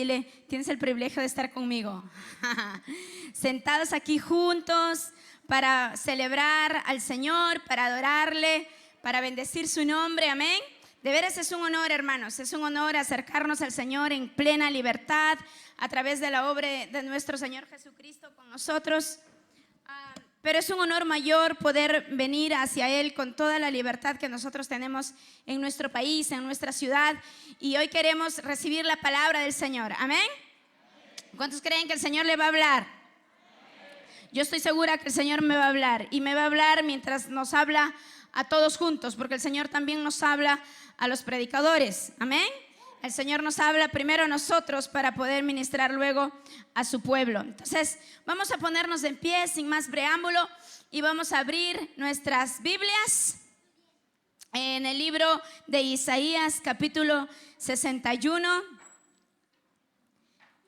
dile, tienes el privilegio de estar conmigo. Sentados aquí juntos para celebrar al Señor, para adorarle, para bendecir su nombre, amén. De veras es un honor, hermanos, es un honor acercarnos al Señor en plena libertad a través de la obra de nuestro Señor Jesucristo con nosotros. Pero es un honor mayor poder venir hacia Él con toda la libertad que nosotros tenemos en nuestro país, en nuestra ciudad. Y hoy queremos recibir la palabra del Señor, amén. ¿Cuántos creen que el Señor le va a hablar? Yo estoy segura que el Señor me va a hablar, y me va a hablar mientras nos habla a todos juntos, porque el Señor también nos habla a los predicadores, amén. El Señor nos habla primero a nosotros para poder ministrar luego a su pueblo. Entonces vamos a ponernos en pie sin más preámbulo y vamos a abrir nuestras Biblias en el libro de Isaías capítulo 61.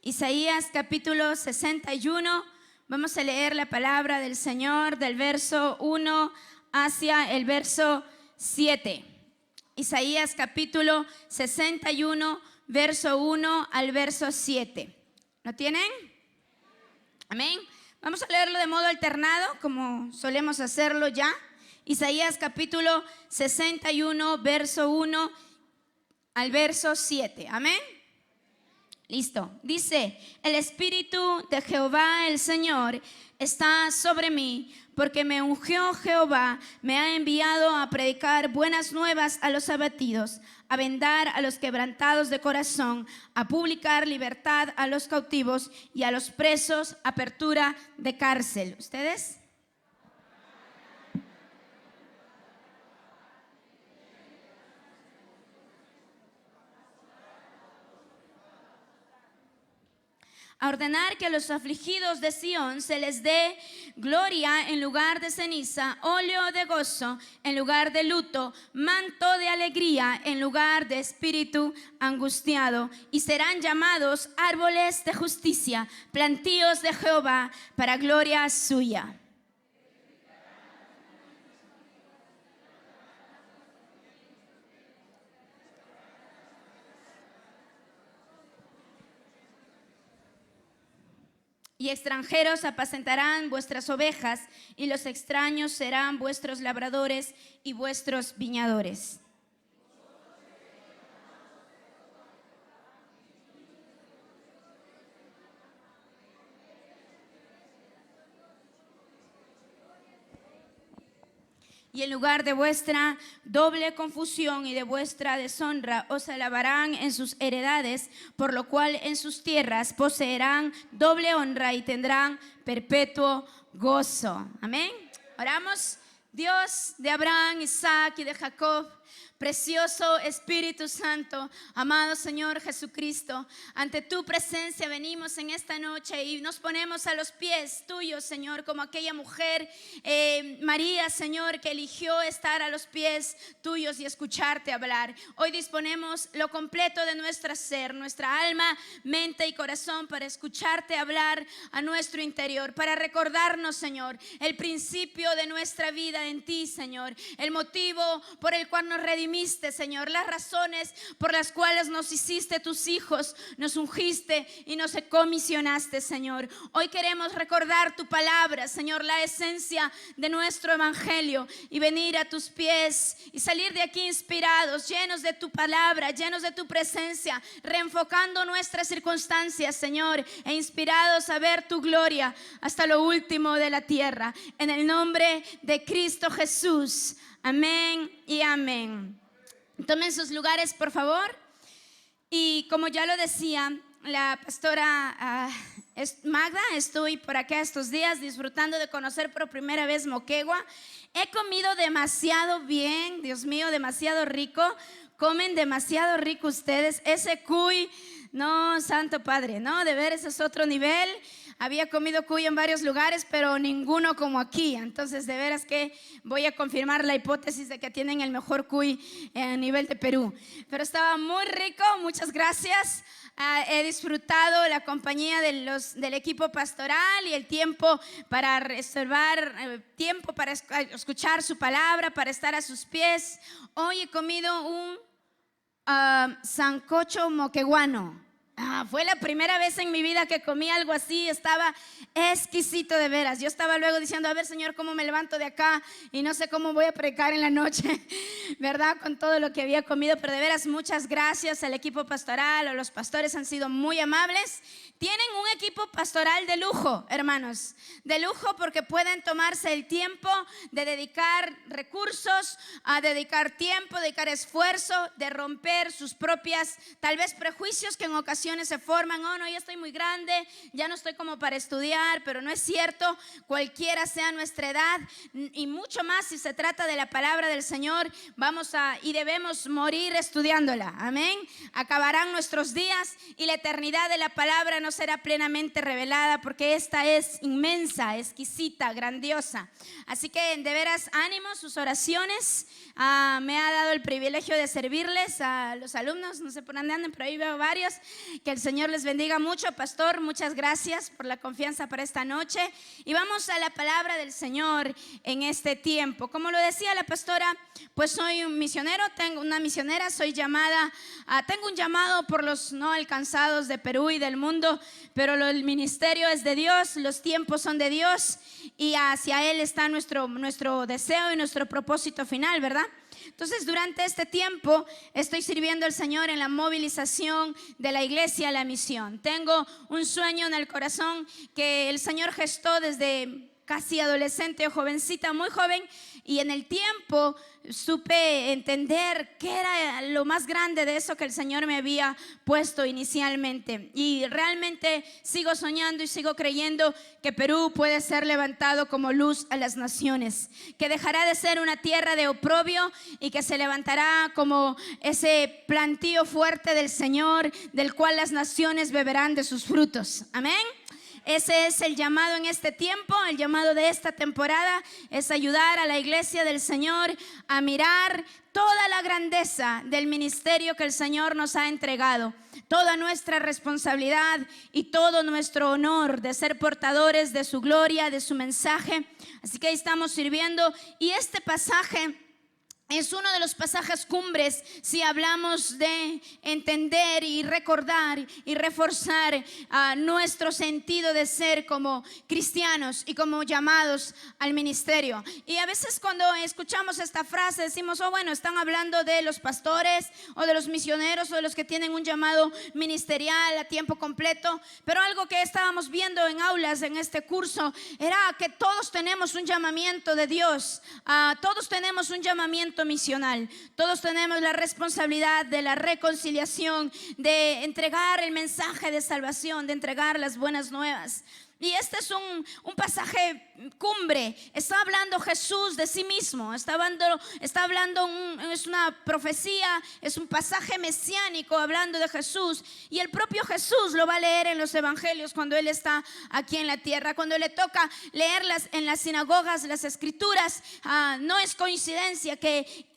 Isaías capítulo 61. Vamos a leer la palabra del Señor del verso 1 hacia el verso 7. Isaías capítulo 61, verso 1 al verso 7. ¿Lo tienen? Amén. Vamos a leerlo de modo alternado, como solemos hacerlo ya. Isaías capítulo 61, verso 1 al verso 7. Amén. Listo. Dice: el Espíritu de Jehová el Señor está sobre mí, porque me ungió Jehová, me ha enviado a predicar buenas nuevas a los abatidos, a vendar a los quebrantados de corazón, a publicar libertad a los cautivos y a los presos apertura de cárcel. ¿Ustedes? A ordenar que a los afligidos de Sión se les dé gloria en lugar de ceniza, óleo de gozo en lugar de luto, manto de alegría en lugar de espíritu angustiado, y serán llamados árboles de justicia, plantíos de Jehová para gloria suya. Y extranjeros apacentarán vuestras ovejas, y los extraños serán vuestros labradores y vuestros viñadores. Y en lugar de vuestra doble confusión y de vuestra deshonra os alabarán en sus heredades, por lo cual en sus tierras poseerán doble honra y tendrán perpetuo gozo. Amén. Oramos. Dios de Abraham, Isaac y de Jacob, precioso Espíritu Santo, amado Señor Jesucristo, ante tu presencia venimos en esta noche y nos ponemos a los pies tuyos, Señor, como aquella mujer, María, Señor, que eligió estar a los pies tuyos y escucharte hablar. Hoy disponemos lo completo de nuestro ser, nuestra alma, mente y corazón para escucharte hablar a nuestro interior, para recordarnos, Señor, el principio de nuestra vida en ti, Señor, el motivo por el cual nos redimiste, Señor, las razones por las cuales nos hiciste tus hijos, nos ungiste y nos comisionaste, Señor. Hoy queremos recordar tu palabra, Señor, la esencia de nuestro evangelio, y venir a tus pies y salir de aquí inspirados, llenos de tu palabra, llenos de tu presencia, reenfocando nuestras circunstancias, Señor, e inspirados a ver tu gloria hasta lo último de la tierra. En el nombre de Cristo Jesús. Amén y amén. Tomen sus lugares, por favor. Y como ya lo decía la pastora Magda, estoy por acá estos días disfrutando de conocer por primera vez Moquegua. He comido demasiado bien, Dios mío, demasiado rico. Comen demasiado rico ustedes. Ese cuy, no, Santo Padre, no, de ver, ese es otro nivel. Había comido cuy en varios lugares, pero ninguno como aquí. Entonces, de veras que voy a confirmar la hipótesis de que tienen el mejor cuy a nivel de Perú. Pero estaba muy rico, muchas gracias. He disfrutado la compañía del equipo pastoral y el tiempo para reservar tiempo para escuchar su palabra, para estar a sus pies. Hoy he comido un sancocho moqueguano. Fue la primera vez en mi vida que comí algo así, estaba exquisito de veras. Yo estaba luego diciendo, a ver, Señor, ¿cómo me levanto de acá? Y no sé cómo voy a predicar en la noche, ¿verdad? Con todo lo que había comido, pero de veras muchas gracias al equipo pastoral, o los pastores han sido muy amables. Tienen un equipo pastoral de lujo, hermanos, de lujo, porque pueden tomarse el tiempo de dedicar recursos, a dedicar tiempo, dedicar esfuerzo, de romper sus propias, tal vez, prejuicios que en ocasiones se forman. Oh, no, ya estoy muy grande, ya no estoy como para estudiar, pero no es cierto. Cualquiera sea nuestra edad, y mucho más si se trata de la palabra del Señor, vamos y debemos morir estudiándola. Amén. Acabarán nuestros días y la eternidad de la palabra no será plenamente revelada, porque esta es inmensa, exquisita, grandiosa. Así que de veras, ánimo, sus oraciones. Me ha dado el privilegio de servirles a los alumnos, no sé por dónde andan, pero ahí veo varios. Que el Señor les bendiga mucho. Pastor, muchas gracias por la confianza para esta noche, y vamos a la palabra del Señor en este tiempo. Como lo decía la pastora, pues soy un misionero, tengo una misionera, soy llamada, tengo un llamado por los no alcanzados de Perú y del mundo, pero el ministerio es de Dios, los tiempos son de Dios, y hacia Él está nuestro deseo y nuestro propósito final, ¿verdad? Entonces, durante este tiempo estoy sirviendo al Señor en la movilización de la iglesia a la misión. Tengo un sueño en el corazón que el Señor gestó desde casi adolescente o jovencita, muy joven, y en el tiempo supe entender qué era lo más grande de eso que el Señor me había puesto inicialmente. Y realmente sigo soñando y sigo creyendo que Perú puede ser levantado como luz a las naciones, que dejará de ser una tierra de oprobio y que se levantará como ese plantío fuerte del Señor, del cual las naciones beberán de sus frutos. Amén. Ese es el llamado en este tiempo. El llamado de esta temporada es ayudar a la iglesia del Señor a mirar toda la grandeza del ministerio que el Señor nos ha entregado, toda nuestra responsabilidad y todo nuestro honor de ser portadores de su gloria, de su mensaje. Así que ahí estamos sirviendo, y este pasaje es uno de los pasajes cumbres si hablamos de entender y recordar y reforzar nuestro sentido de ser como cristianos y como llamados al ministerio. Y a veces cuando escuchamos esta frase decimos, oh, bueno, están hablando de los pastores o de los misioneros o de los que tienen un llamado ministerial a tiempo completo. Pero algo que estábamos viendo en aulas en este curso era que todos tenemos un llamamiento de Dios, todos tenemos un llamamiento misional, todos tenemos la responsabilidad de la reconciliación, de entregar el mensaje de salvación, de entregar las buenas nuevas. Y este es un pasaje cumbre. Está hablando Jesús de sí mismo. Está hablando es una profecía, es un pasaje mesiánico hablando de Jesús. Y el propio Jesús lo va a leer en los evangelios cuando Él está aquí en la tierra. Cuando le toca leerlas en las sinagogas, las escrituras, no es coincidencia que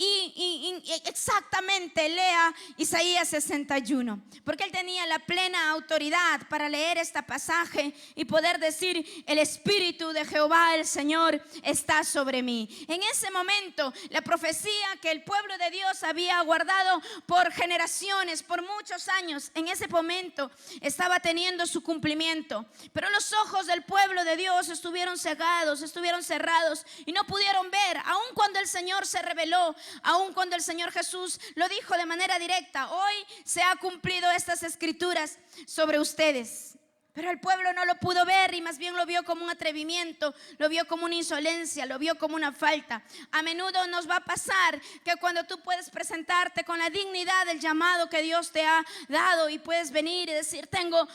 exactamente lea Isaías 61. Porque Él tenía la plena autoridad para leer este pasaje y poder decir, el Espíritu de Jehová el Señor está sobre mí. En ese momento la profecía que el pueblo de Dios había guardado por generaciones, por muchos años, en ese momento estaba teniendo su cumplimiento. Pero los ojos del pueblo de Dios estuvieron cegados, estuvieron cerrados y no pudieron ver, aun cuando el Señor se reveló, aun cuando el Señor Jesús lo dijo de manera directa: hoy se ha cumplido estas escrituras sobre ustedes. Pero el pueblo no lo pudo ver y más bien lo vio como un atrevimiento, lo vio como una insolencia, lo vio como una falta. A menudo nos va a pasar que cuando tú puedes presentarte con la dignidad del llamado que Dios te ha dado y puedes venir y decir, tengo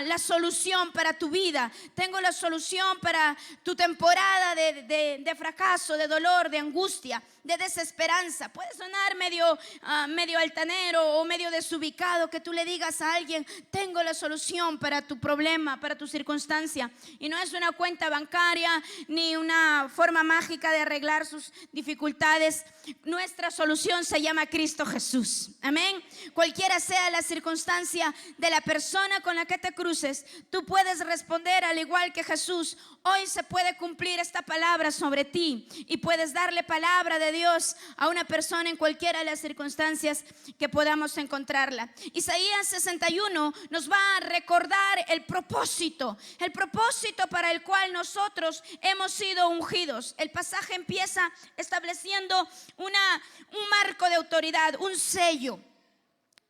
la solución para tu vida, tengo la solución para tu temporada de fracaso, de dolor, de angustia, de desesperanza. Puede sonar medio altanero o medio desubicado que tú le digas a alguien, tengo la solución para tu problema, para tu circunstancia. Y no es una cuenta bancaria ni una forma mágica de arreglar sus dificultades. Nuestra solución se llama Cristo Jesús. Amén. Cualquiera sea la circunstancia de la persona con la que te cruces, tú puedes responder al igual que Jesús. Hoy se puede cumplir esta palabra sobre ti y puedes darle palabra de de Dios a una persona en cualquiera de las circunstancias que podamos encontrarla. Isaías 61 nos va a recordar el propósito para el cual nosotros hemos sido ungidos. El pasaje empieza estableciendo un marco de autoridad, un sello.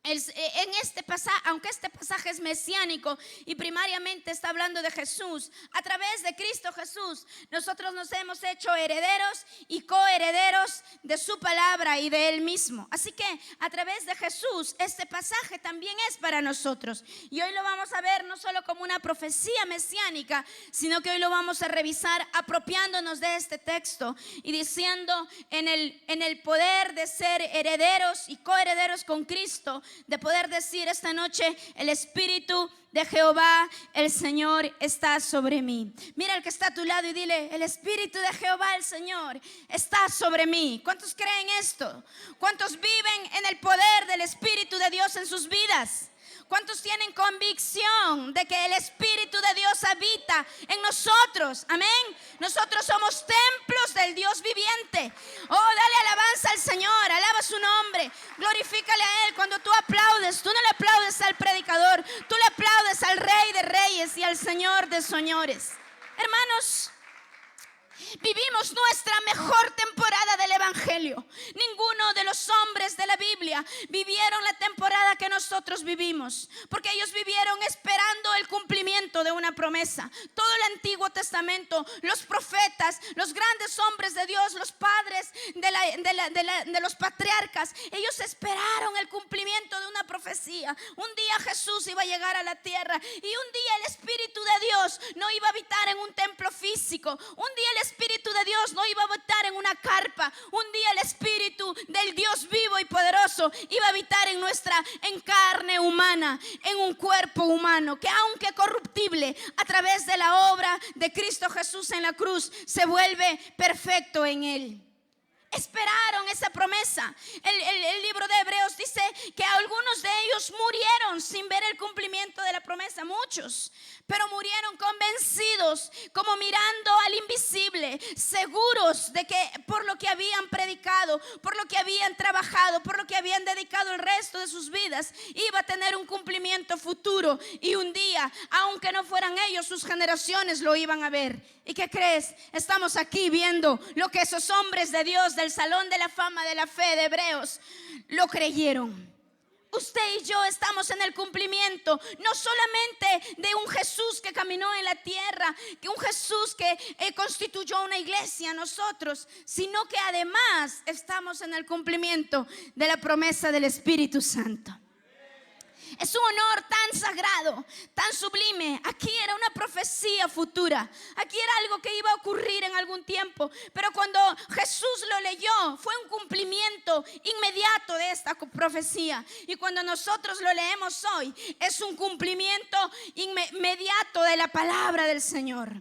En este pasaje, aunque este pasaje es mesiánico y primariamente está hablando de Jesús, a través de Cristo Jesús, nosotros nos hemos hecho herederos y coherederos de su palabra y de Él mismo. Así que a través de Jesús, este pasaje también es para nosotros. Y hoy lo vamos a ver no solo como una profecía mesiánica, sino que hoy lo vamos a revisar apropiándonos de este texto y diciendo en el poder de ser herederos y coherederos con Cristo, de poder decir esta noche: el Espíritu de Jehová, el Señor, está sobre mí. Mira al que está a tu lado y dile: el Espíritu de Jehová, el Señor, está sobre mí. ¿Cuántos creen esto? ¿Cuántos viven en el poder del Espíritu de Dios en sus vidas? ¿Cuántos tienen convicción de que el Espíritu de Dios habita en nosotros? Amén. Nosotros somos templos del Dios viviente. Oh, dale alabanza al Señor, alaba su nombre, glorifícale a Él. Cuando tú aplaudes, tú no le aplaudes al predicador, tú le aplaudes al Rey de Reyes y al Señor de Señores. Hermanos, vivimos nuestra mejor temporada del Evangelio. Ninguno de los hombres de la Biblia vivieron la temporada que nosotros vivimos, porque ellos vivieron esperando el cumplimiento de una promesa. Todo el Antiguo Testamento, los profetas, los grandes hombres de Dios, los padres de los patriarcas, ellos esperaron el cumplimiento de una profecía. Un día Jesús iba a llegar a la tierra y un día el Espíritu de Dios no iba a habitar en un templo físico. Un día el Espíritu de Dios no iba a habitar en una carpa. Un día el Espíritu del Dios vivo y poderoso iba a habitar en carne humana, en un cuerpo humano que, aunque corruptible, a través de la obra de Cristo Jesús en la cruz, se vuelve perfecto en Él. Esperaron esa promesa. El libro de Hebreos dice que algunos de ellos murieron sin ver el cumplimiento de la promesa. Muchos, pero murieron convencidos, como mirando al invisible, seguros de que por lo que habían predicado, por lo que habían trabajado, por lo que habían dedicado el resto de sus vidas, iba a tener un cumplimiento futuro. Y un día, aunque no fueran ellos, sus generaciones lo iban a ver. ¿Y qué crees? Estamos aquí viendo lo que esos hombres de Dios del Salón de la Fama de la Fe de Hebreos lo creyeron. Usted y yo estamos en el cumplimiento no solamente de un Jesús que caminó en la tierra, que un Jesús que constituyó una iglesia nosotros, sino que además estamos en el cumplimiento de la promesa del Espíritu Santo. Es un honor tan sagrado, tan sublime. Aquí era una profecía futura. Aquí era algo que iba a ocurrir en algún tiempo. Pero cuando Jesús lo leyó, fue un cumplimiento inmediato de esta profecía. Y cuando nosotros lo leemos hoy, es un cumplimiento inmediato de la palabra del Señor.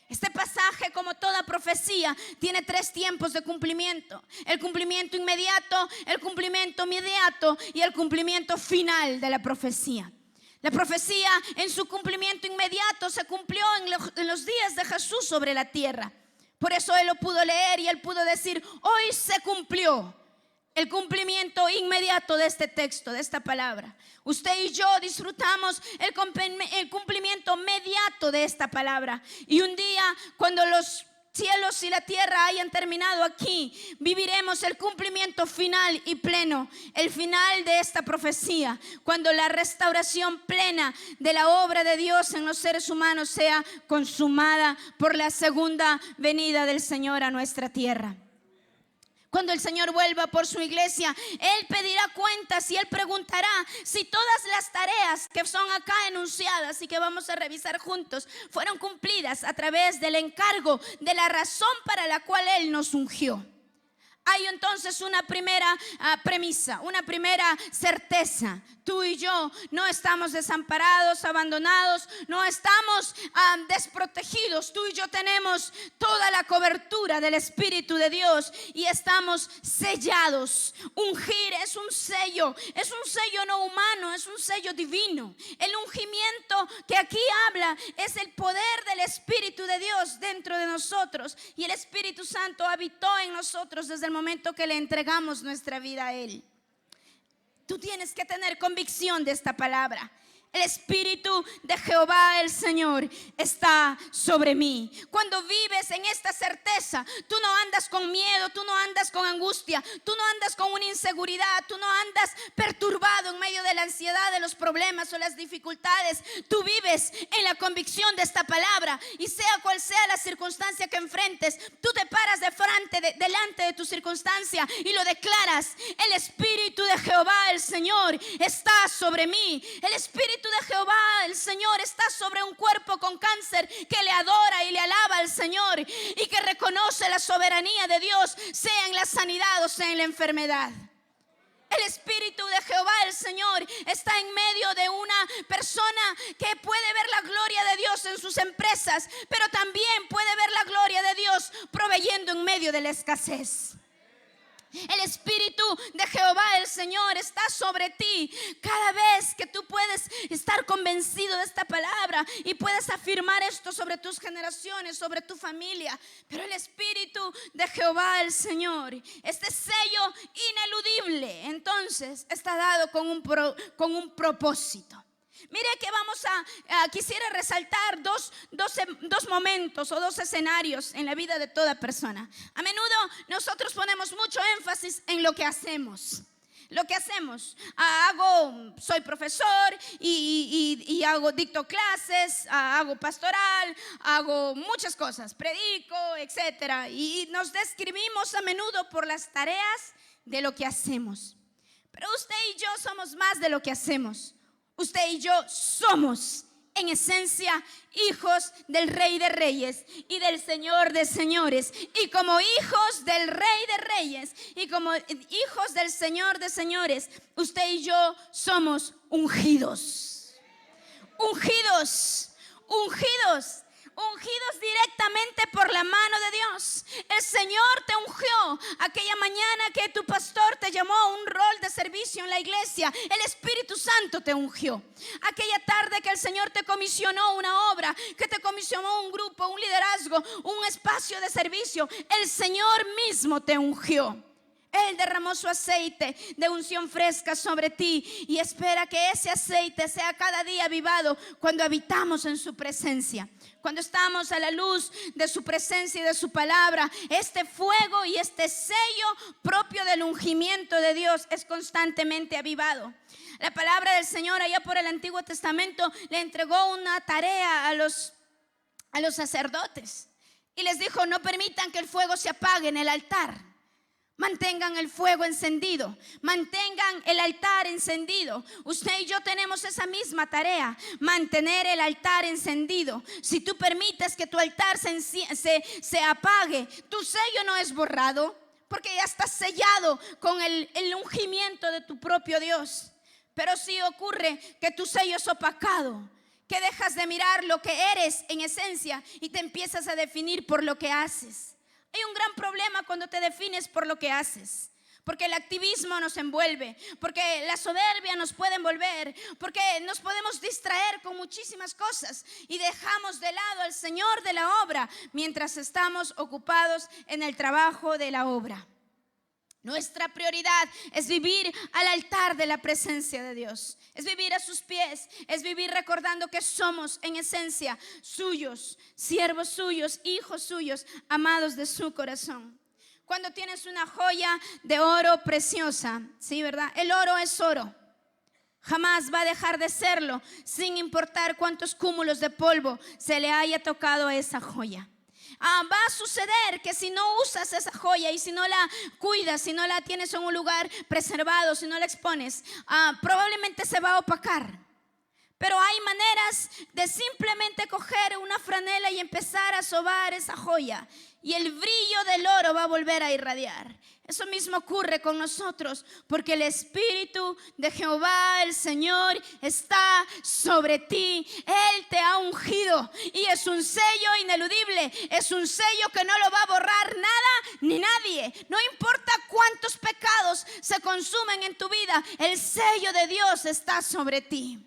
Este pasaje, como toda profecía, tiene 3 tiempos de cumplimiento: el cumplimiento inmediato, el cumplimiento inmediato y el cumplimiento final de la profecía. La profecía en su cumplimiento inmediato se cumplió en los días de Jesús sobre la tierra. Por eso Él lo pudo leer y Él pudo decir: hoy se cumplió el cumplimiento inmediato de este texto, de esta palabra. Usted y yo disfrutamos el cumplimiento inmediato de esta palabra. Y un día, cuando los cielos y la tierra hayan terminado aquí, viviremos el cumplimiento final y pleno, el final de esta profecía, cuando la restauración plena de la obra de Dios en los seres humanos sea consumada por la segunda venida del Señor a nuestra tierra. Cuando el Señor vuelva por su iglesia, Él pedirá cuentas y Él preguntará si todas las tareas que son acá enunciadas y que vamos a revisar juntos fueron cumplidas a través del encargo de la razón para la cual Él nos ungió. Hay entonces una primera premisa, una primera certeza. Tú y yo no estamos desamparados, abandonados, no estamos desprotegidos. Tú y yo tenemos toda la cobertura del Espíritu de Dios y estamos sellados. Ungir es un sello no humano, es un sello divino. El ungimiento que aquí habla es el poder del Espíritu de Dios dentro de nosotros, y el Espíritu Santo habitó en nosotros desde el momento que le entregamos nuestra vida a Él. Tú tienes que tener convicción de esta palabra. El Espíritu de Jehová el Señor está sobre mí. Cuando vives en esta certeza, tú no andas con miedo, tú no andas con angustia, tú no andas con una inseguridad, tú no andas perturbado en medio de la ansiedad, de los problemas o las dificultades. Tú vives en la convicción de esta palabra, y sea cual sea la circunstancia que enfrentes, tú te paras delante de tu circunstancia y lo declaras: el Espíritu de Jehová el Señor está sobre mí. El Espíritu de Jehová el Señor está sobre un cuerpo con cáncer que le adora y le alaba al Señor, y que reconoce la soberanía de Dios, sea en la sanidad o sea en la enfermedad. El Espíritu de Jehová el Señor está en medio de una persona que puede ver la gloria de Dios en sus empresas, pero también puede ver la gloria de Dios proveyendo en medio de la escasez. El Espíritu de Jehová el Señor está sobre ti. Cada vez que tú puedes estar convencido de esta palabra y puedes afirmar esto sobre tus generaciones, sobre tu familia. Pero el Espíritu de Jehová el Señor, este sello ineludible, entonces está dado con un propósito. Mire que quisiera resaltar dos momentos o dos escenarios en la vida de toda persona. A menudo nosotros ponemos mucho énfasis en lo que hacemos. Soy profesor y dicto clases, hago pastoral, hago muchas cosas, predico, etcétera. Y nos describimos a menudo por las tareas de lo que hacemos. Pero usted y yo somos más de lo que hacemos. Usted y yo somos, en esencia, hijos del Rey de Reyes y del Señor de Señores. Y como hijos del Rey de Reyes y como hijos del Señor de Señores, usted y yo somos ungidos. Ungidos directamente por la mano de Dios. El Señor te ungió aquella mañana que tu pastor te llamó a un rol de servicio en la iglesia. El Espíritu Santo te ungió. Aquella tarde que el Señor te comisionó una obra, que te comisionó un grupo, un liderazgo, un espacio de servicio, el Señor mismo te ungió. Él derramó su aceite de unción fresca sobre ti y espera que ese aceite sea cada día avivado cuando habitamos en su presencia. Cuando estamos a la luz de su presencia y de su palabra, este fuego y este sello propio del ungimiento de Dios es constantemente avivado. La palabra del Señor allá por el Antiguo Testamento le entregó una tarea a los sacerdotes y les dijo: no permitan que el fuego se apague en el altar. Mantengan el fuego encendido, mantengan el altar encendido. Usted y yo tenemos esa misma tarea, mantener el altar encendido. Si tú permites que tu altar se apague, tu sello no es borrado, porque ya estás sellado con el ungimiento de tu propio Dios. Pero si ocurre que tu sello es opacado, que dejas de mirar lo que eres en esencia y te empiezas a definir por lo que haces. Hay un gran problema cuando te defines por lo que haces, porque el activismo nos envuelve, porque la soberbia nos puede envolver, porque nos podemos distraer con muchísimas cosas y dejamos de lado al Señor de la obra mientras estamos ocupados en el trabajo de la obra. Nuestra prioridad es vivir al altar de la presencia de Dios, es vivir a sus pies, es vivir recordando que somos en esencia suyos, siervos suyos, hijos suyos, amados de su corazón. Cuando tienes una joya de oro preciosa, ¿sí, verdad? El oro es oro. Jamás va a dejar de serlo, sin importar cuántos cúmulos de polvo se le haya tocado a esa joya. Va a suceder que si no usas esa joya y si no la cuidas, si no la tienes en un lugar preservado, si no la expones, probablemente se va a opacar. Pero hay maneras de simplemente coger una franela y empezar a sobar esa joya y el brillo del oro va a volver a irradiar. Eso mismo ocurre con nosotros, porque el Espíritu de Jehová, el Señor, está sobre ti. Él te ha ungido y es un sello ineludible, es un sello que no lo va a borrar nada ni nadie. No importa cuántos pecados se consumen en tu vida, el sello de Dios está sobre ti.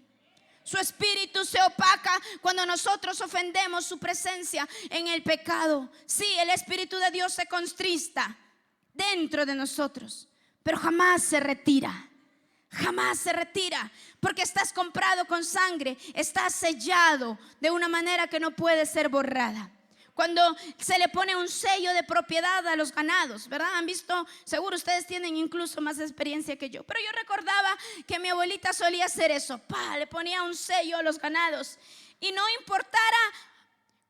Su espíritu se opaca cuando nosotros ofendemos su presencia en el pecado. Sí, el Espíritu de Dios se contrista dentro de nosotros, pero jamás se retira. Jamás se retira, porque estás comprado con sangre, estás sellado de una manera que no puede ser borrada. Cuando se le pone un sello de propiedad a los ganados, ¿verdad? Han visto, seguro ustedes tienen incluso más experiencia que yo, pero yo recordaba que mi abuelita solía hacer eso. Le ponía un sello a los ganados y no importara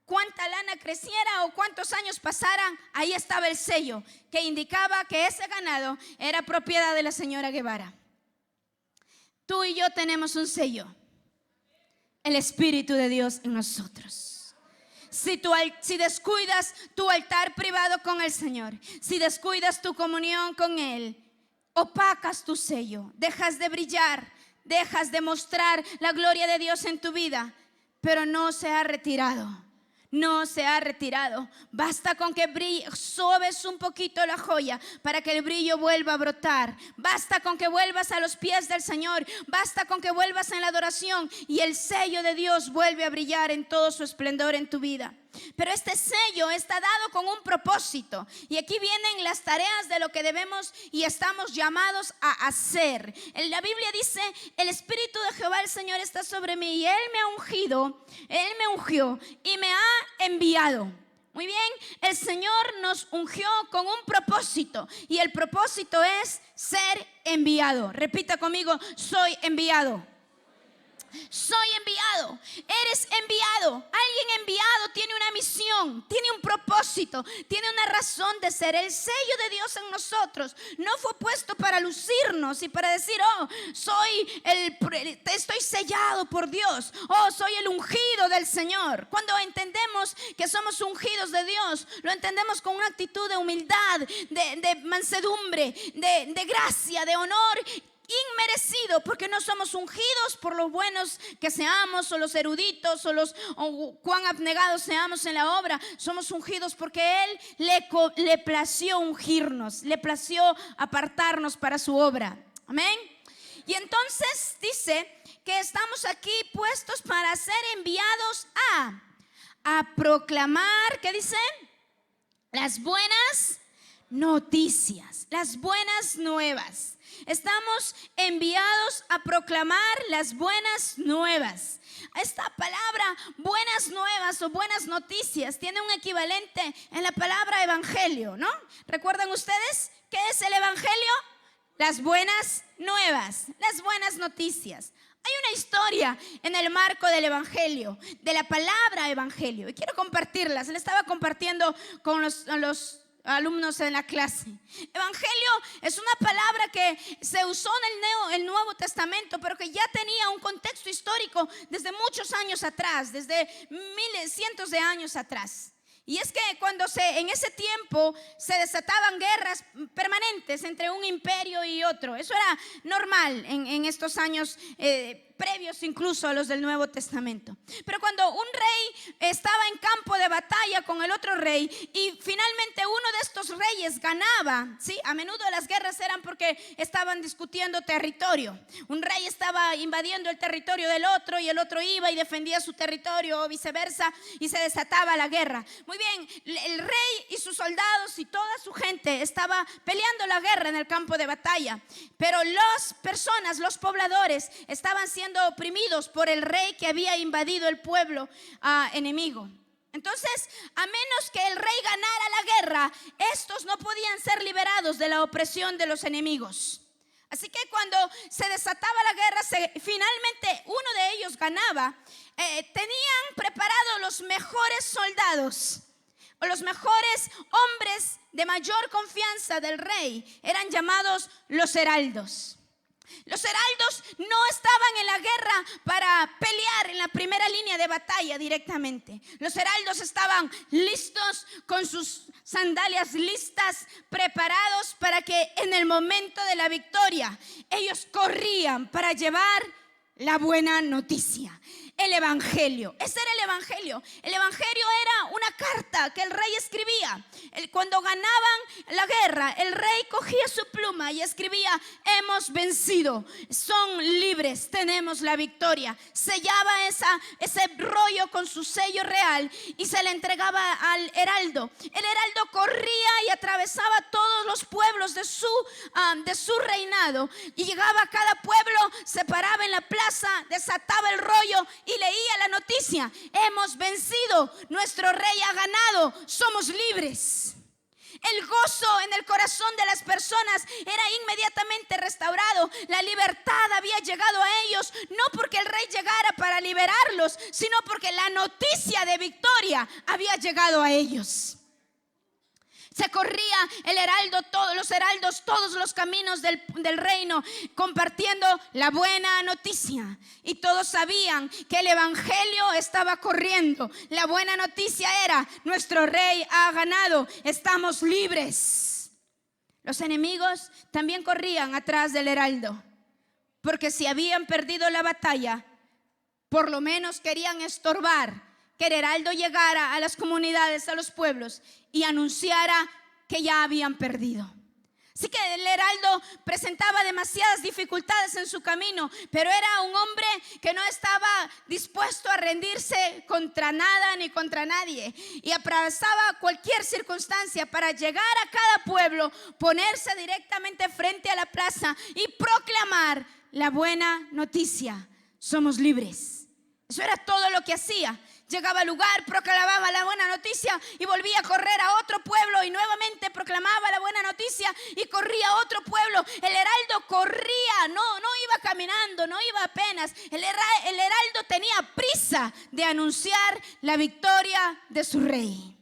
cuánta lana creciera o cuántos años pasaran, ahí estaba el sello que indicaba que ese ganado era propiedad de la señora Guevara. Tú y yo tenemos un sello, el Espíritu de Dios en nosotros. Si descuidas tu altar privado con el Señor, si descuidas tu comunión con Él, opacas tu sello, dejas de brillar, dejas de mostrar la gloria de Dios en tu vida, pero no se ha retirado. No se ha retirado. Basta con que sobes un poquito la joya para que el brillo vuelva a brotar. Basta con que vuelvas a los pies del Señor. Basta con que vuelvas en la adoración y el sello de Dios vuelve a brillar en todo su esplendor en tu vida. Pero este sello está dado con un propósito. Y aquí vienen las tareas de lo que debemos y estamos llamados a hacer. La Biblia dice: el Espíritu de Jehová el Señor está sobre mí y Él me ha ungido, Él me ungió y me ha enviado. Muy bien, el Señor nos ungió con un propósito y el propósito es ser enviado. Repita conmigo: soy enviado. Soy enviado, eres enviado. Alguien enviado tiene una misión, tiene un propósito, tiene una razón de ser. El sello de Dios en nosotros no fue puesto para lucirnos y para decir: oh, estoy sellado por Dios, oh, soy el ungido del Señor. Cuando entendemos que somos ungidos de Dios, lo entendemos con una actitud de humildad, de mansedumbre, de gracia, de honor inmerecido, porque no somos ungidos por los buenos que seamos o los eruditos o cuán abnegados seamos en la obra. Somos ungidos porque Él le plació ungirnos, le plació apartarnos para su obra. Amén. Y entonces dice que estamos aquí puestos para ser enviados a proclamar, ¿qué dice? Las buenas noticias, las buenas nuevas. Estamos enviados a proclamar las buenas nuevas. Esta palabra buenas nuevas o buenas noticias tiene un equivalente en la palabra evangelio, ¿no? ¿Recuerdan ustedes qué es el evangelio? Las buenas nuevas, las buenas noticias. Hay una historia en el marco del evangelio, de la palabra evangelio, y quiero compartirla. Se la estaba compartiendo con los alumnos en la clase. Evangelio es una palabra que se usó en el Nuevo Testamento, pero que ya tenía un contexto histórico desde muchos años atrás, desde cientos de años atrás. Y es que cuando en ese tiempo se desataban guerras permanentes entre un imperio y otro, eso era normal en estos años previos incluso a los del Nuevo Testamento. Pero cuando un rey estaba en campo de batalla con el otro rey y finalmente uno de estos reyes ganaba, ¿sí? A menudo las guerras eran porque estaban discutiendo territorio. Un rey estaba invadiendo el territorio del otro y el otro iba y defendía su territorio o viceversa y se desataba la guerra. Muy bien, el rey y sus soldados y toda su gente estaba peleando la guerra en el campo de batalla, pero las personas, los pobladores, estaban siendo oprimidos por el rey que había invadido el pueblo enemigo. Entonces, a menos que el rey ganara la guerra, estos no podían ser liberados de la opresión de los enemigos. Así que cuando se desataba la guerra, finalmente uno de ellos ganaba, tenían preparados los mejores soldados o los mejores hombres de mayor confianza del rey. Eran llamados los heraldos. Los heraldos no estaban en la guerra para pelear en la primera línea de batalla directamente. Los heraldos estaban listos, con sus sandalias listas, preparados para que en el momento de la victoria ellos corrían para llevar la buena noticia. el evangelio. Ese era el evangelio. El evangelio era una carta que el rey escribía. Cuando ganaban la guerra, el rey cogía su pluma y escribía: hemos vencido, son libres, tenemos la victoria. Sellaba ese rollo con su sello real y se le entregaba al heraldo. El heraldo corría y atravesaba todos los pueblos de su reinado, y llegaba a cada pueblo, se paraba en la plaza, desataba el rollo y leía la noticia: hemos vencido, nuestro rey ha ganado, somos libres. El gozo en el corazón de las personas era inmediatamente restaurado. La libertad había llegado a ellos, no porque el rey llegara para liberarlos, sino porque la noticia de victoria había llegado a ellos. Se corría el heraldo, todos los heraldos, todos los caminos del reino, compartiendo la buena noticia. Y todos sabían que el evangelio estaba corriendo. La buena noticia era: nuestro rey ha ganado, estamos libres. Los enemigos también corrían atrás del heraldo, porque si habían perdido la batalla, por lo menos querían estorbar que el heraldo llegara a las comunidades, a los pueblos, y anunciara que ya habían perdido. Así que el heraldo presentaba demasiadas dificultades en su camino, pero era un hombre que no estaba dispuesto a rendirse contra nada ni contra nadie, y atravesaba cualquier circunstancia para llegar a cada pueblo, ponerse directamente frente a la plaza y proclamar la buena noticia: somos libres. Eso era todo lo que hacía. Llegaba al lugar, proclamaba la buena noticia y volvía a correr a otro pueblo y nuevamente proclamaba la buena noticia y corría a otro pueblo. El heraldo corría, no iba caminando, no iba apenas. El heraldo tenía prisa de anunciar la victoria de su rey.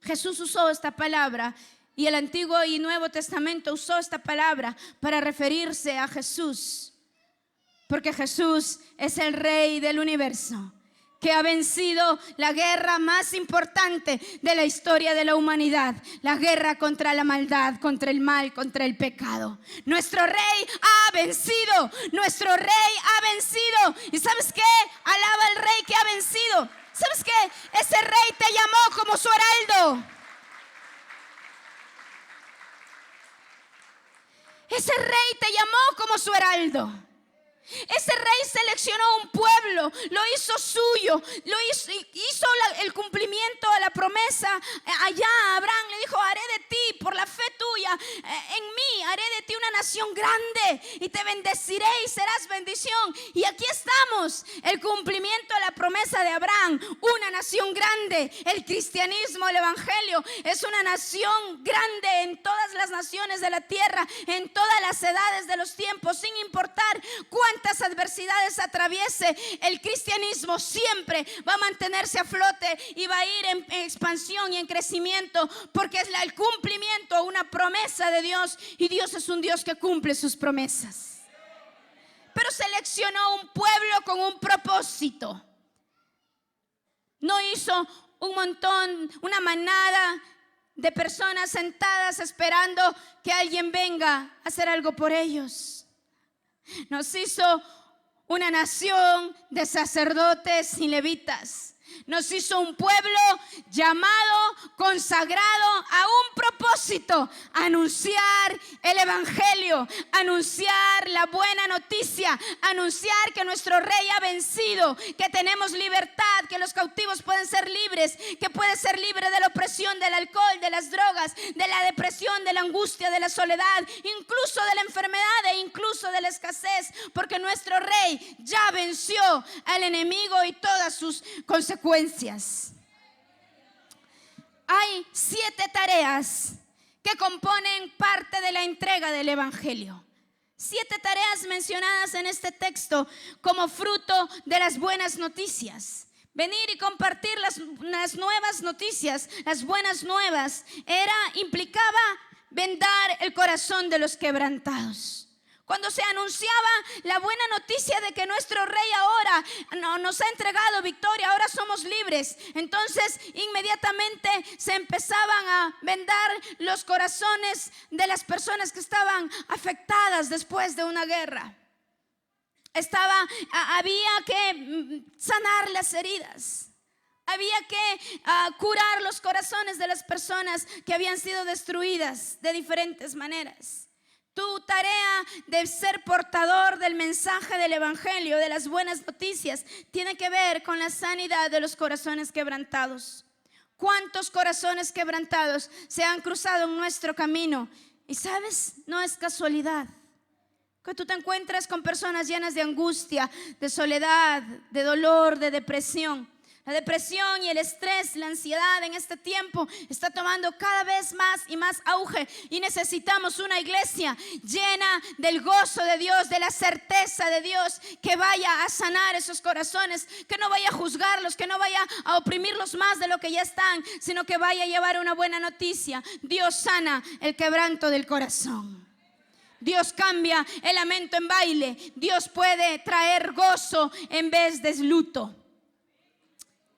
Jesús usó esta palabra, y el Antiguo y Nuevo Testamento usó esta palabra para referirse a Jesús, porque Jesús es el Rey del universo, que ha vencido la guerra más importante de la historia de la humanidad: la guerra contra la maldad, contra el mal, contra el pecado. Nuestro rey ha vencido, nuestro rey ha vencido. ¿Y sabes qué? Alaba al rey que ha vencido. ¿Sabes qué? Ese rey te llamó como su heraldo. Ese rey te llamó como su heraldo. Ese rey seleccionó un pueblo, lo hizo suyo, hizo el cumplimiento de la promesa. Allá Abraham le dijo: haré de ti, por la fe tuya en mí, haré de ti una nación grande y te bendeciré y serás bendición. Y aquí estamos, el cumplimiento de la promesa de Abraham, una nación grande. El cristianismo, el evangelio, es una nación grande en todas las naciones de la tierra, en todas las edades de los tiempos, sin importar cuántas adversidades atraviese. El cristianismo siempre va a mantenerse a flote y va a ir en expansión y en crecimiento, porque es el cumplimiento, una promesa de Dios, y Dios es un Dios que cumple sus promesas. Pero seleccionó un pueblo con un propósito. No hizo un montón, una manada de personas sentadas esperando que alguien venga a hacer algo por ellos. Nos hizo una nación de sacerdotes y levitas. Nos hizo un pueblo llamado, consagrado a un propósito: anunciar el evangelio, anunciar la buena noticia, anunciar que nuestro rey ha vencido, que tenemos libertad, que los cautivos pueden ser libres, que puedes ser libre de la opresión del alcohol, de las drogas, de la depresión, de la angustia, de la soledad, incluso de la enfermedad e incluso de la escasez, porque nuestro rey ya venció al enemigo y todas sus consecuencias. Hay 7 tareas que componen parte de la entrega del evangelio. 7 tareas mencionadas en este texto como fruto de las buenas noticias. Venir y compartir las nuevas noticias, las buenas nuevas, implicaba vendar el corazón de los quebrantados. Cuando se anunciaba la buena noticia de que nuestro rey ahora nos ha entregado victoria, ahora somos libres, entonces inmediatamente se empezaban a vendar los corazones de las personas que estaban afectadas después de una guerra. Había que sanar las heridas. Había que curar los corazones de las personas que habían sido destruidas de diferentes maneras. Tu tarea de ser portador del mensaje del evangelio, de las buenas noticias, tiene que ver con la sanidad de los corazones quebrantados. ¿Cuántos corazones quebrantados se han cruzado en nuestro camino? Y sabes, no es casualidad que tú te encuentres con personas llenas de angustia, de soledad, de dolor, de depresión. La depresión y el estrés, la ansiedad en este tiempo está tomando cada vez más y más auge, y necesitamos una iglesia llena del gozo de Dios, de la certeza de Dios, que vaya a sanar esos corazones, que no vaya a juzgarlos, que no vaya a oprimirlos más de lo que ya están, sino que vaya a llevar una buena noticia. Dios sana el quebranto del corazón. Dios cambia el lamento en baile. Dios puede traer gozo en vez de luto.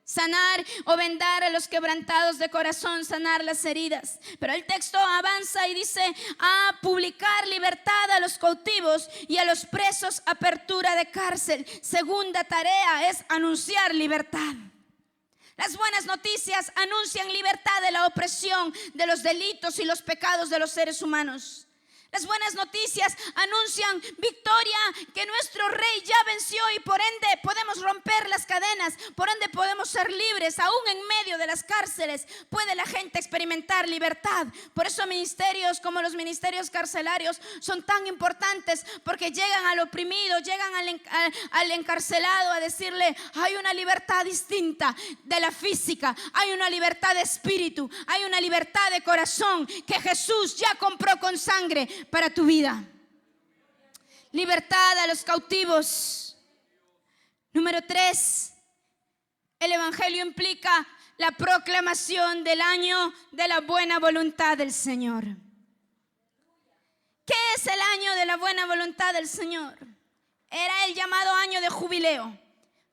Sanar o vendar a los quebrantados de corazón, sanar las heridas. Pero el texto avanza y dice: a publicar libertad a los cautivos y a los presos, apertura de cárcel. Segunda tarea es anunciar libertad. Las buenas noticias anuncian libertad de la opresión, de los delitos y los pecados de los seres humanos. Las buenas noticias anuncian victoria, que nuestro rey ya venció, y por ende podemos romper las cadenas, por ende podemos ser libres. Aún en medio de las cárceles puede la gente experimentar libertad. Por eso ministerios como los ministerios carcelarios son tan importantes, porque llegan al oprimido, llegan al encarcelado a decirle: hay una libertad distinta de la física, hay una libertad de espíritu, hay una libertad de corazón que Jesús ya compró con sangre para tu vida. Libertad a los cautivos. Número 3, el evangelio implica la proclamación del año de la buena voluntad del Señor. ¿Qué es el año de la buena voluntad del Señor? Era el llamado año de jubileo.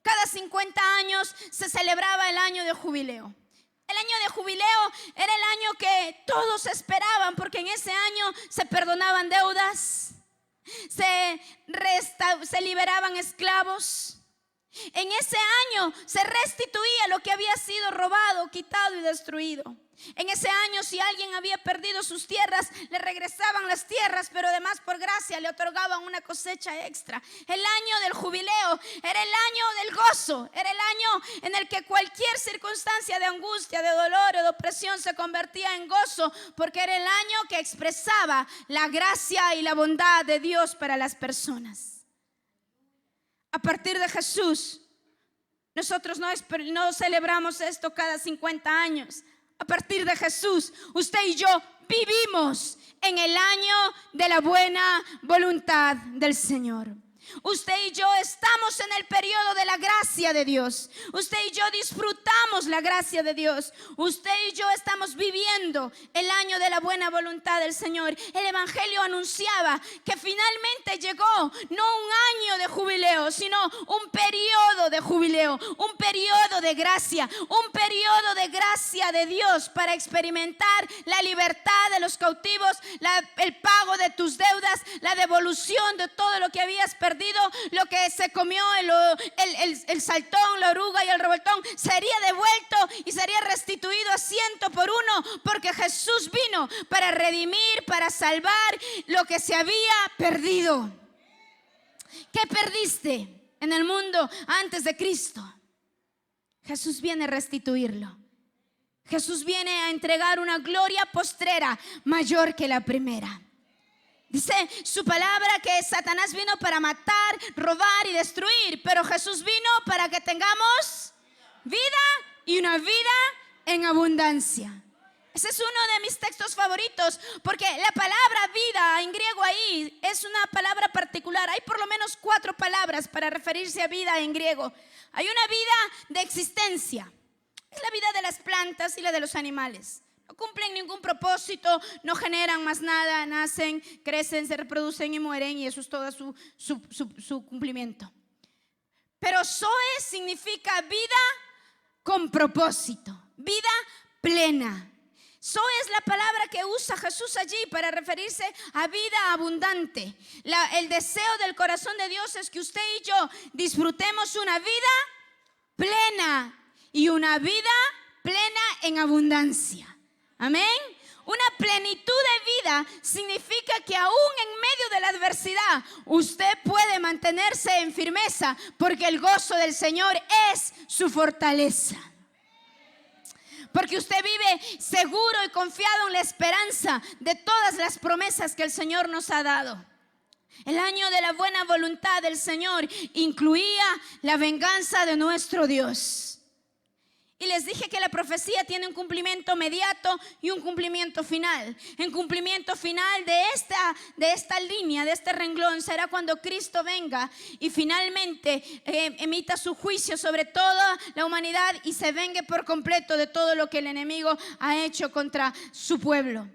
Cada 50 años se celebraba el año de jubileo. El año de jubileo era el año que todos esperaban, porque en ese año se perdonaban deudas, se liberaban esclavos. En ese año se restituía lo que había sido robado, quitado y destruido. En ese año, si alguien había perdido sus tierras, le regresaban las tierras, pero además por gracia le otorgaban una cosecha extra. El año del jubileo era el año del gozo, era el año en el que cualquier circunstancia de angustia, de dolor o de opresión se convertía en gozo, porque era el año que expresaba la gracia y la bondad de Dios para las personas. A partir de Jesús, nosotros no celebramos esto cada 50 años. A partir de Jesús, usted y yo vivimos en el año de la buena voluntad del Señor. Usted y yo estamos en el periodo de la gracia de Dios. Usted y yo disfrutamos la gracia de Dios. Usted y yo estamos viviendo el año de la buena voluntad del Señor. El evangelio anunciaba que finalmente llegó no un año de jubileo, sino un periodo de jubileo, un periodo de gracia, un periodo de gracia de Dios para experimentar la libertad de los cautivos, el pago de tus deudas, la devolución de todo lo que habías perdido. Lo que se comió el saltón, la oruga y el revoltón sería devuelto y sería restituido a 100 por 1, porque Jesús vino para redimir, para salvar lo que se había perdido. ¿Qué perdiste en el mundo antes de Cristo? Jesús viene a restituirlo. Jesús viene a entregar una gloria postrera mayor que la primera. Dice su palabra que Satanás vino para matar, robar y destruir, pero Jesús vino para que tengamos vida y una vida en abundancia. Ese es uno de mis textos favoritos, porque la palabra vida en griego ahí es una palabra particular. Hay por lo menos 4 palabras para referirse a vida en griego. Hay una vida de existencia, es la vida de las plantas y la de los animales. No cumplen ningún propósito, no generan más nada, nacen, crecen, se reproducen y mueren, y eso es todo su cumplimiento. Pero Zoe significa vida con propósito, vida plena. Zoe es la palabra que usa Jesús allí para referirse a vida abundante. El deseo del corazón de Dios es que usted y yo disfrutemos una vida plena y una vida plena en abundancia. Amén. Una plenitud de vida significa que aún en medio de la adversidad usted puede mantenerse en firmeza, porque el gozo del Señor es su fortaleza. Porque usted vive seguro y confiado en la esperanza de todas las promesas que el Señor nos ha dado. El año de la buena voluntad del Señor incluía la venganza de nuestro Dios. Y les dije que la profecía tiene un cumplimiento inmediato y un cumplimiento final. El cumplimiento final de esta línea, de este renglón, será cuando Cristo venga y finalmente emita su juicio sobre toda la humanidad y se vengue por completo de todo lo que el enemigo ha hecho contra su pueblo.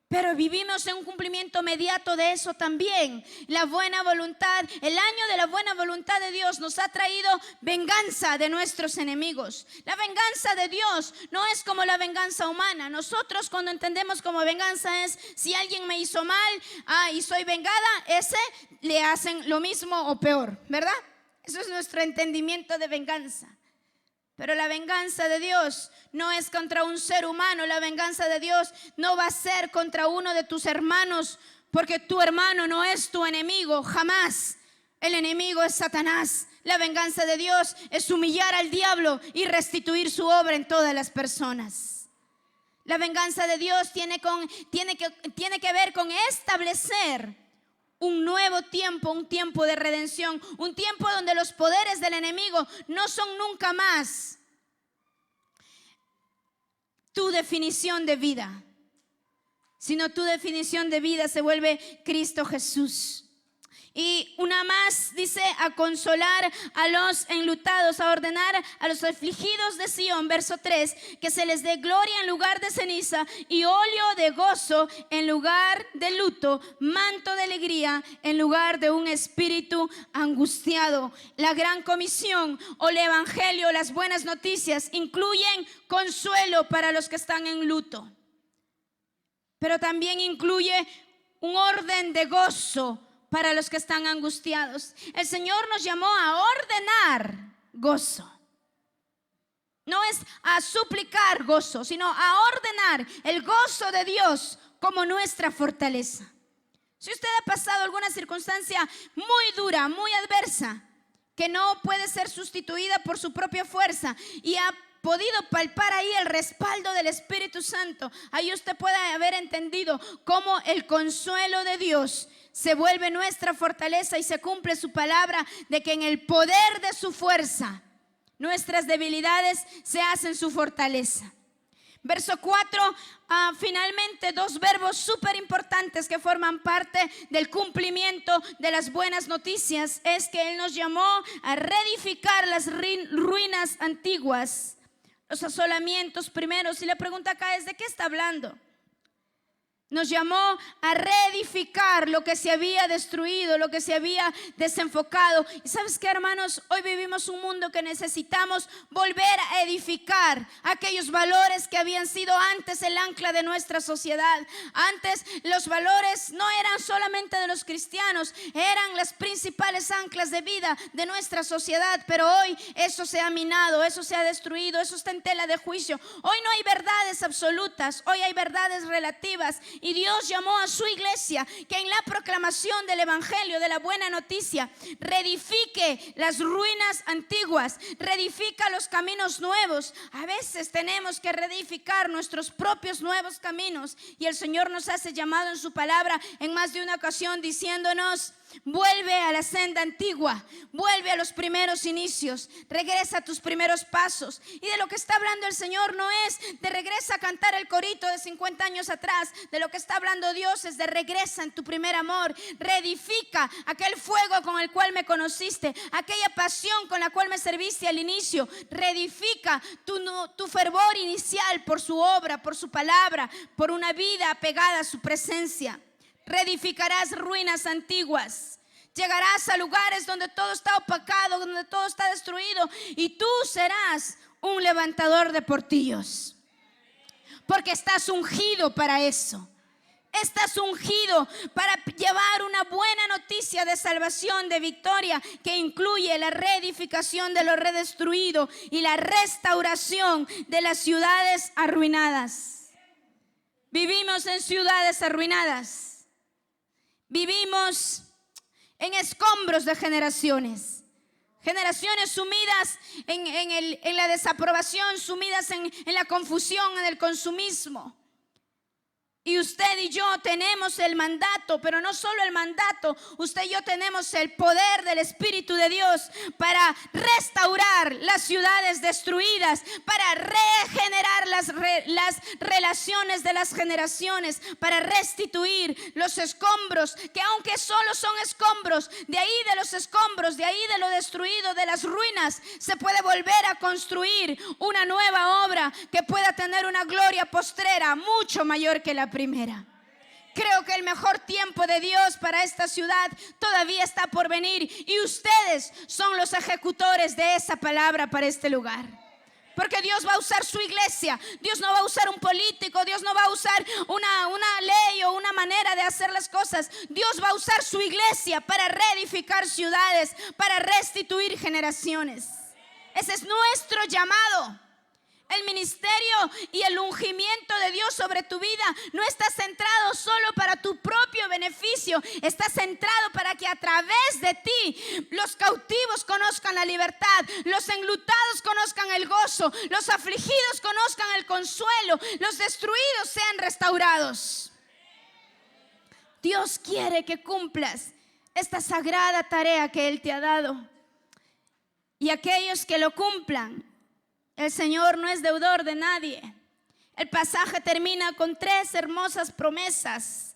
Pero vivimos en un cumplimiento inmediato de eso también. La buena voluntad, el año de la buena voluntad de Dios nos ha traído venganza de nuestros enemigos. La venganza de Dios no es como la venganza humana. Nosotros cuando entendemos como venganza es si alguien me hizo mal y soy vengada, ese le hacen lo mismo o peor, ¿verdad? Eso es nuestro entendimiento de venganza. Pero la venganza de Dios no es contra un ser humano. La venganza de Dios no va a ser contra uno de tus hermanos, porque tu hermano no es tu enemigo, jamás. El enemigo es Satanás. La venganza de Dios es humillar al diablo y restituir su obra en todas las personas. La venganza de Dios tiene que ver con establecer un nuevo tiempo, un tiempo de redención, un tiempo donde los poderes del enemigo no son nunca más tu definición de vida, sino tu definición de vida se vuelve Cristo Jesús. Y una más dice: a consolar a los enlutados, a ordenar a los afligidos de Sión, verso 3, que se les dé gloria en lugar de ceniza y óleo de gozo en lugar de luto, manto de alegría en lugar de un espíritu angustiado. La gran comisión o el evangelio, las buenas noticias, incluyen consuelo para los que están en luto, pero también incluye un orden de gozo para los que están angustiados. El Señor nos llamó a ordenar gozo. No es a suplicar gozo, sino a ordenar el gozo de Dios como nuestra fortaleza. Si usted ha pasado alguna circunstancia muy dura, muy adversa, que no puede ser sustituida por su propia fuerza, y ha podido palpar ahí el respaldo del Espíritu Santo, ahí usted puede haber entendido cómo el consuelo de Dios se vuelve nuestra fortaleza y se cumple su palabra de que en el poder de su fuerza nuestras debilidades se hacen su fortaleza. Verso 4, finalmente dos verbos súper importantes que forman parte del cumplimiento de las buenas noticias es que Él nos llamó a reedificar las ruinas antiguas, los asolamientos primeros. Y la pregunta acá es: ¿de qué está hablando? Nos llamó a reedificar lo que se había destruido, lo que se había desenfocado. Y ¿sabes qué, hermanos? Hoy vivimos un mundo que necesitamos volver a edificar aquellos valores que habían sido antes el ancla de nuestra sociedad. Antes los valores no eran solamente de los cristianos, eran las principales anclas de vida de nuestra sociedad. Pero hoy eso se ha minado, eso se ha destruido, eso está en tela de juicio. Hoy no hay verdades absolutas, hoy hay verdades relativas. Y Dios llamó a su iglesia que en la proclamación del evangelio, de la buena noticia, reedifique las ruinas antiguas, reedifica los caminos nuevos. A veces tenemos que reedificar nuestros propios nuevos caminos, y el Señor nos hace llamado en su palabra en más de una ocasión diciéndonos: vuelve a la senda antigua, vuelve a los primeros inicios, regresa a tus primeros pasos. Y de lo que está hablando el Señor no es de regresa a cantar el corito de 50 años atrás. De lo que está hablando Dios es de regresa en tu primer amor, reedifica aquel fuego con el cual me conociste, aquella pasión con la cual me serviste al inicio. Reedifica tu fervor inicial por su obra, por su palabra, por una vida apegada a su presencia. Reedificarás ruinas antiguas. Llegarás a lugares donde todo está opacado, donde todo está destruido, y tú serás un levantador de portillos. porque estás ungido para eso. Estás ungido para llevar una buena noticia de salvación, de victoria, que incluye la reedificación de lo redestruido y la restauración de las ciudades arruinadas. Vivimos en ciudades arruinadas. Vivimos en escombros de generaciones. Generaciones sumidas en la desaprobación, sumidas en la confusión, en el consumismo. Y usted y yo tenemos el mandato, pero no solo el mandato, usted y yo tenemos el poder del Espíritu de Dios para restaurar las ciudades destruidas, para regenerar las relaciones de las generaciones, para restituir los escombros, que aunque solo son escombros, de ahí de los escombros, de ahí de lo destruido, de las ruinas, se puede volver a construir una nueva obra que pueda tener una gloria postrera mucho mayor que la primera. Creo que el mejor tiempo de Dios para esta ciudad todavía está por venir, y ustedes son los ejecutores de esa palabra para este lugar. Porque Dios va a usar su iglesia. Dios no va a usar un político. Dios no va a usar una ley o una manera de hacer las cosas. Dios va a usar su iglesia para reedificar ciudades, para restituir generaciones. Ese es nuestro llamado. El ministerio y el ungimiento de Dios sobre tu vida no está centrado solo para tu propio beneficio. Está centrado para que a través de ti los cautivos conozcan la libertad, los enlutados conozcan el gozo, los afligidos conozcan el consuelo, los destruidos sean restaurados. Dios quiere que cumplas esta sagrada tarea que Él te ha dado. Y aquellos que lo cumplan, el Señor no es deudor de nadie. El pasaje termina con 3 hermosas promesas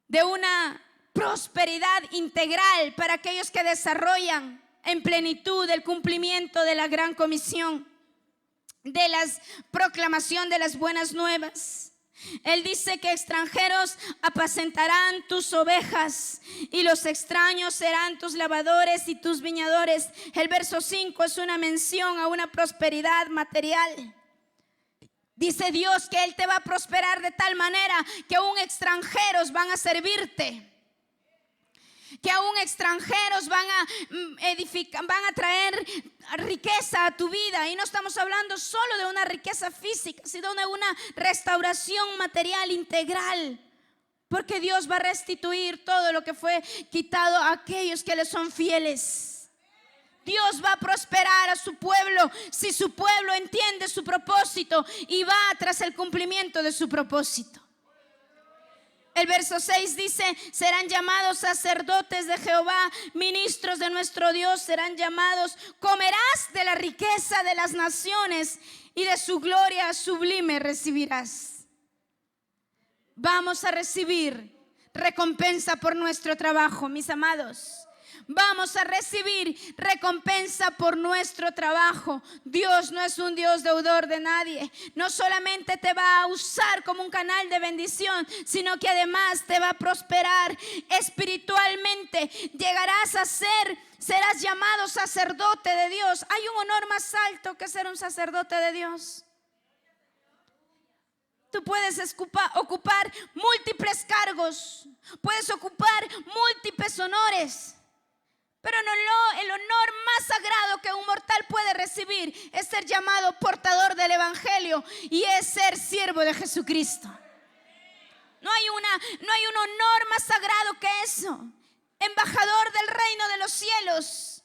de una prosperidad integral para aquellos que desarrollan en plenitud el cumplimiento de la gran comisión, de la proclamación de las buenas nuevas. Él dice que extranjeros apacentarán tus ovejas y los extraños serán tus lavadores y tus viñadores. El verso 5 es una mención a una prosperidad material. Dice Dios que Él te va a prosperar de tal manera que aún extranjeros van a servirte, que aún extranjeros van a traer riqueza a tu vida. Y no estamos hablando solo de una riqueza física, sino de una restauración material integral, porque Dios va a restituir todo lo que fue quitado a aquellos que le son fieles. Dios va a prosperar a su pueblo si su pueblo entiende su propósito y va tras el cumplimiento de su propósito. El verso 6 dice: serán llamados sacerdotes de Jehová, ministros de nuestro Dios serán llamados. Comerás de la riqueza de las naciones y de su gloria sublime recibirás. Vamos a recibir recompensa por nuestro trabajo, mis amados. Vamos a recibir recompensa por nuestro trabajo. Dios no es un Dios deudor de nadie. No solamente te va a usar como un canal de bendición, sino que además te va a prosperar espiritualmente. Serás llamado sacerdote de Dios. ¿Hay un honor más alto que ser un sacerdote de Dios? Tú puedes ocupar múltiples cargos, puedes ocupar múltiples honores, pero no, el honor más sagrado que un mortal puede recibir es ser llamado portador del evangelio, y es ser siervo de Jesucristo. No hay un honor más sagrado que eso. Embajador del reino de los cielos,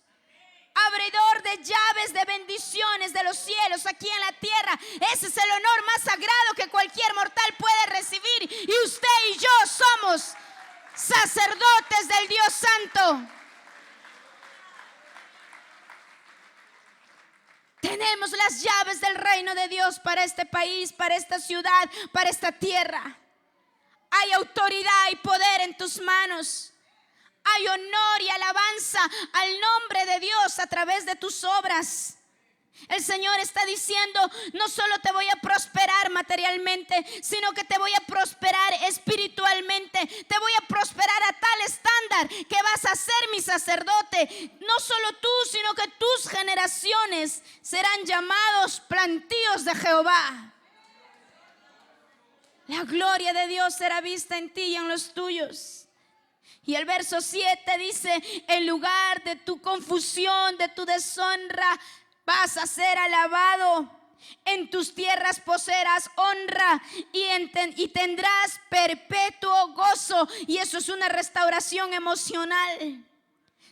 abridor de llaves de bendiciones de los cielos aquí en la tierra. Ese es el honor más sagrado que cualquier mortal puede recibir, y usted y yo somos sacerdotes del Dios Santo. Tenemos las llaves del reino de Dios para este país, para esta ciudad, para esta tierra. Hay autoridad y poder en tus manos. Hay honor y alabanza al nombre de Dios a través de tus obras. El Señor está diciendo: no solo te voy a prosperar materialmente, sino que te voy a prosperar espiritualmente. Te voy a prosperar a tal estándar que vas a ser mi sacerdote. No solo tú, sino que tus generaciones serán llamados plantíos de Jehová. La gloria de Dios será vista en ti y en los tuyos. Y el verso 7 dice: en lugar de tu confusión, de tu deshonra, vas a ser alabado. En tus tierras poseerás honra y tendrás perpetuo gozo. Y eso es una restauración emocional.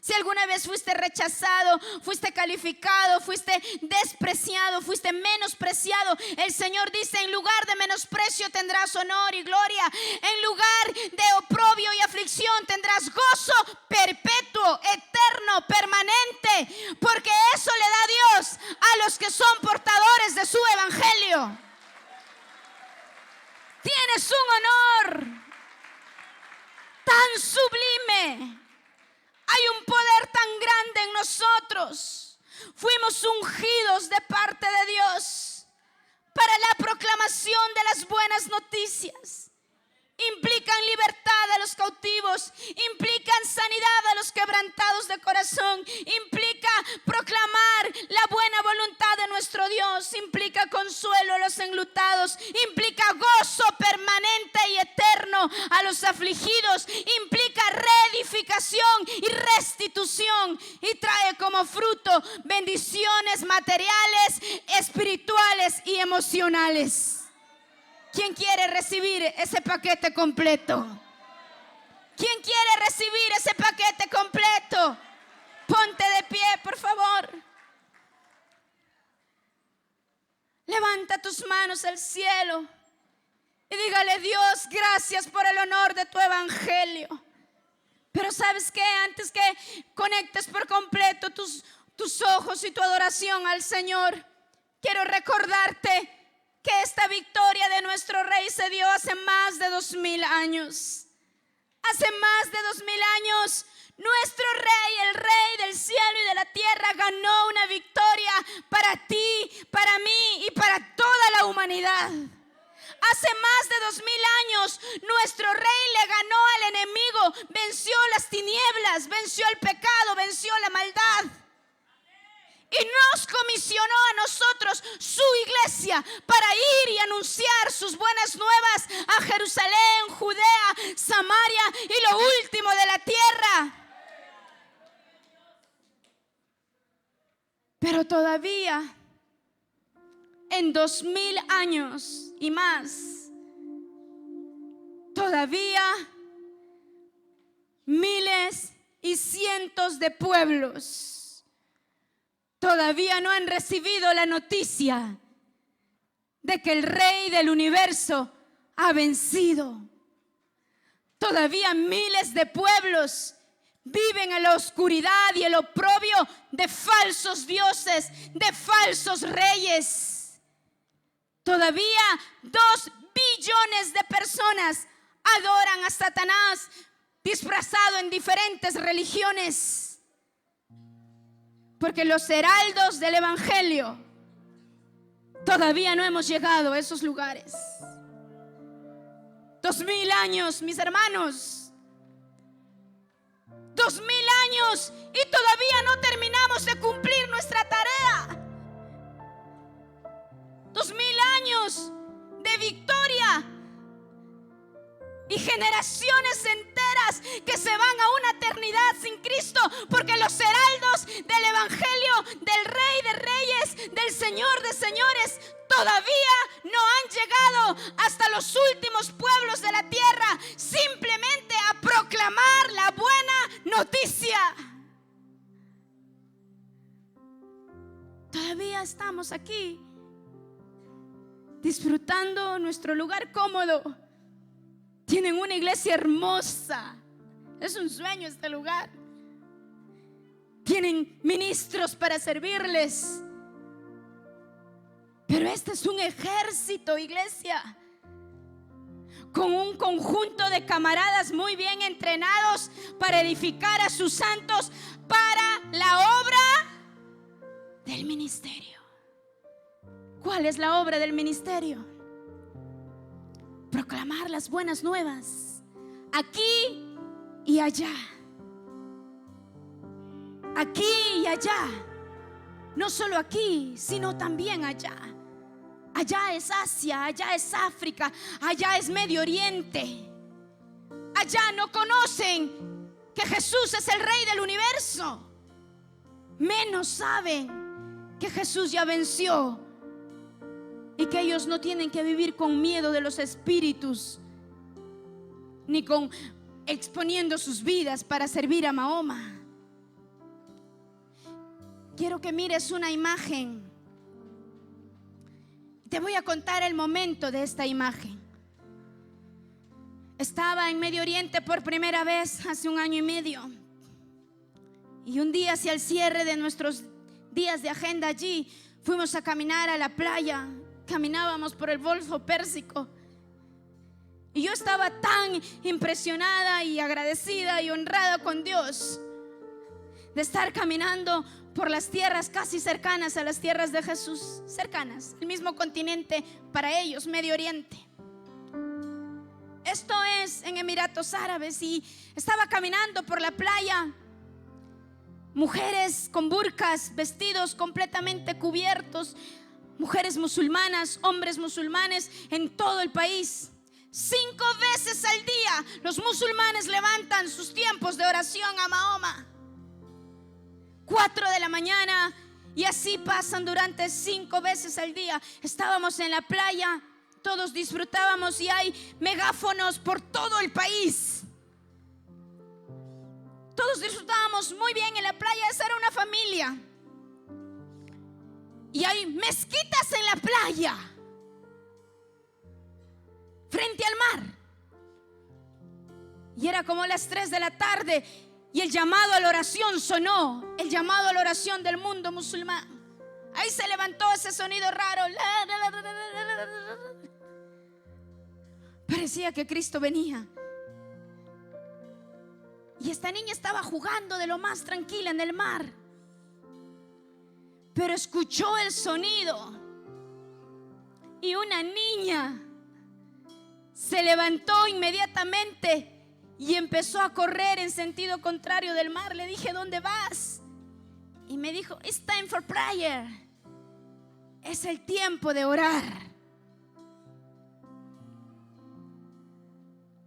Si alguna vez fuiste rechazado, fuiste calificado, fuiste despreciado, fuiste menospreciado, el Señor dice: en lugar de menosprecio tendrás honor y gloria. En lugar de oprobio y aflicción tendrás gozo perpetuo, eterno, permanente. Porque eso le da Dios a los que son portadores de su evangelio. Tienes un honor tan sublime. Hay un poder tan grande en nosotros. Fuimos ungidos de parte de Dios para la proclamación de las buenas noticias. Implican libertad a los cautivos, implican sanidad a los quebrantados de corazón, implica proclamar la buena voluntad de nuestro Dios, implica consuelo a los enlutados, implica gozo permanente y eterno a los afligidos, implica reedificación y restitución, y trae como fruto bendiciones materiales, espirituales y emocionales. ¿Quién quiere recibir ese paquete completo? ¿Quién quiere recibir ese paquete completo? Ponte de pie, por favor. Levanta tus manos al cielo y dígale: Dios, gracias por el honor de tu evangelio. Pero ¿sabes qué? Antes que conectes por completo tus ojos y tu adoración al Señor, quiero recordarte que esta victoria de nuestro Rey se dio hace más de 2000 años. Hace más de 2000 años, nuestro Rey, el Rey del cielo y de la tierra, ganó una victoria para ti, para mí y para toda la humanidad. Hace más de 2000 años, nuestro Rey le ganó al enemigo, venció las tinieblas, venció el pecado, venció la maldad. Y nos comisionó a nosotros, su iglesia, para ir y anunciar sus buenas nuevas a Jerusalén, Judea, Samaria y lo último de la tierra. Pero todavía, en 2000 años y más, todavía miles y cientos de pueblos todavía no han recibido la noticia de que el Rey del universo ha vencido. Todavía miles de pueblos viven en la oscuridad y el oprobio de falsos dioses, de falsos reyes. Todavía 2 billones de personas adoran a Satanás disfrazado en diferentes religiones. Porque los heraldos del evangelio todavía no hemos llegado a esos lugares. 2000 años, mis hermanos. 2000 años y todavía no terminamos de cumplir nuestra tarea. 2000 años de victoria y generaciones enteras que se van a una eternidad sin Cristo, porque los heraldos del evangelio del Rey de Reyes, del Señor de Señores, todavía no han llegado hasta los últimos pueblos de la tierra, simplemente a proclamar la buena noticia. Todavía estamos aquí disfrutando nuestro lugar cómodo. Tienen una iglesia hermosa. Es un sueño este lugar. Tienen ministros para servirles. Pero este es un ejército, iglesia, con un conjunto de camaradas muy bien entrenados para edificar a sus santos para la obra del ministerio. ¿Cuál es la obra del ministerio? Proclamar las buenas nuevas aquí y allá. Aquí y allá. No solo aquí, sino también allá. Allá es Asia, allá es África, allá es Medio Oriente. Allá no conocen que Jesús es el Rey del universo. Menos saben que Jesús ya venció y que ellos no tienen que vivir con miedo de los espíritus, ni con exponiendo sus vidas para servir a Mahoma. Quiero que mires una imagen. Te voy a contar el momento de esta imagen. Estaba en Medio Oriente por primera vez hace 1 año y medio. Y un día, hacia el cierre de nuestros días de agenda allí, fuimos a caminar a la playa. Caminábamos por el Golfo Pérsico. Y yo estaba tan impresionada y agradecida y honrada con Dios de estar caminando por las tierras casi cercanas a las tierras de Jesús. Cercanas, el mismo continente para ellos, Medio Oriente. Esto es en Emiratos Árabes. Y estaba caminando por la playa. Mujeres con burkas, vestidos completamente cubiertos. Mujeres musulmanas, hombres musulmanes en todo el país. 5 veces al día los musulmanes levantan sus tiempos de oración a Mahoma. 4 de la mañana, y así pasan durante 5 veces al día. Estábamos en la playa, todos disfrutábamos, y hay megáfonos por todo el país. Todos disfrutábamos muy bien en la playa. Esa era una familia. Y hay mezquitas en la playa, frente al mar. Y era como las 3 de la tarde y el llamado a la oración sonó. El llamado a la oración del mundo musulmán. Ahí se levantó ese sonido raro. Parecía que Cristo venía. Y esta niña estaba jugando de lo más tranquila en el mar. Pero escuchó el sonido y una niña se levantó inmediatamente y empezó a correr en sentido contrario del mar. Le dije, ¿dónde vas? Y me dijo, it's time for prayer. Es el tiempo de orar.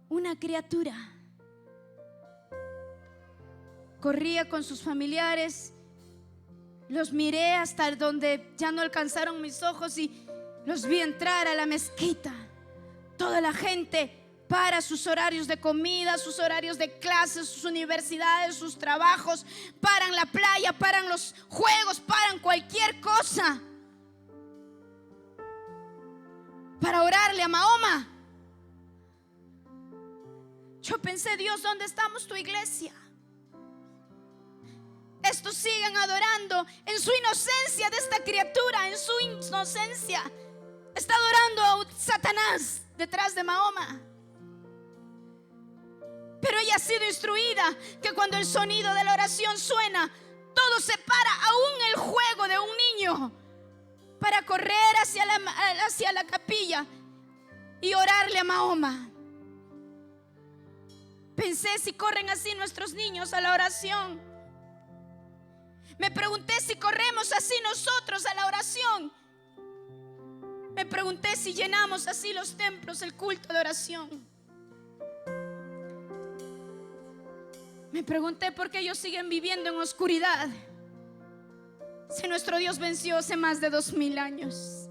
Una criatura corría con sus familiares. Los miré hasta donde ya no alcanzaron mis ojos y los vi entrar a la mezquita. Toda la gente para sus horarios de comida, sus horarios de clases, sus universidades, sus trabajos. Paran la playa, paran los juegos, paran cualquier cosa para orarle a Mahoma. Yo pensé, Dios, ¿dónde estamos tu iglesia? Estos siguen adorando en su inocencia de esta criatura, en su inocencia. Está adorando a Satanás detrás de Mahoma. Pero ella ha sido instruida que cuando el sonido de la oración suena, todo se para, aún el juego de un niño, para correr hacia la capilla y orarle a Mahoma. Pensé, si corren así nuestros niños a la oración. Me pregunté si corremos así nosotros a la oración. Me pregunté si llenamos así los templos, el culto de oración. Me pregunté por qué ellos siguen viviendo en oscuridad, si nuestro Dios venció hace más de 2000 años.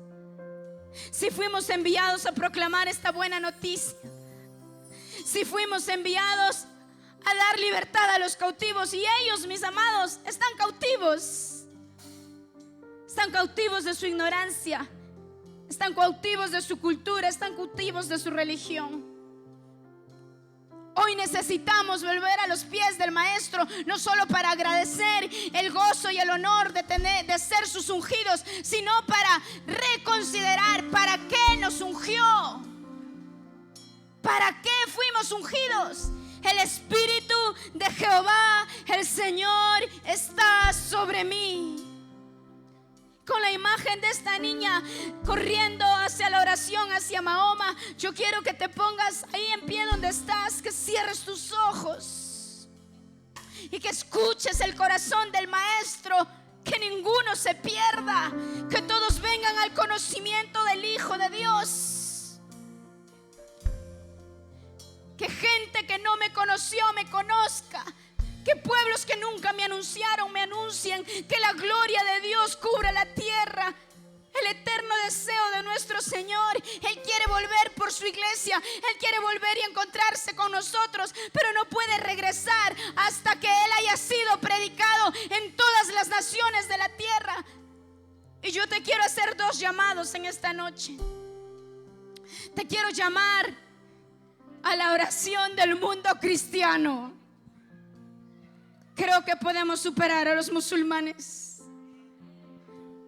Si fuimos enviados a proclamar esta buena noticia, si fuimos enviados a dar libertad a los cautivos, y ellos, mis amados, están cautivos. Están cautivos de su ignorancia, están cautivos de su cultura, están cautivos de su religión. Hoy necesitamos volver a los pies del Maestro, no solo para agradecer el gozo y el honor de ser sus ungidos, sino para reconsiderar para qué nos ungió, para qué fuimos ungidos. El Espíritu de Jehová, el Señor, está sobre mí. Con la imagen de esta niña corriendo hacia la oración, hacia Mahoma, yo quiero que te pongas ahí en pie donde estás, que cierres tus ojos y que escuches el corazón del Maestro Que ninguno se pierda, que todos vengan al conocimiento del Hijo de Dios. Que gente que no me conoció me conozca. Que pueblos que nunca me anunciaron me anuncien. Que la gloria de Dios cubra la tierra. El eterno deseo de nuestro Señor. Él quiere volver por su iglesia. Él quiere volver y encontrarse con nosotros, pero no puede regresar hasta que Él haya sido predicado en todas las naciones de la tierra. Y yo te quiero hacer dos llamados en esta noche. Te quiero llamar a la oración del mundo cristiano. Creo que podemos superar a los musulmanes,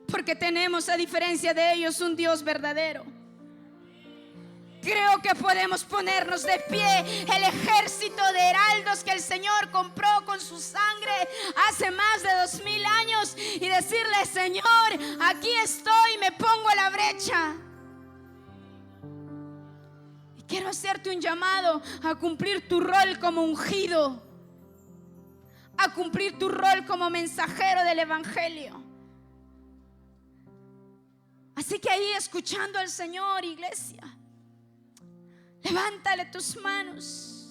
porque tenemos, a diferencia de ellos, un Dios verdadero. Creo que podemos ponernos de pie, el ejército de heraldos que el Señor compró con su sangre hace más de 2000 años, y decirle: Señor, aquí estoy, me pongo a la brecha. Y quiero hacerte un llamado a cumplir tu rol como ungido, a cumplir tu rol como mensajero del evangelio. Así que ahí, escuchando al Señor, iglesia, levántale tus manos.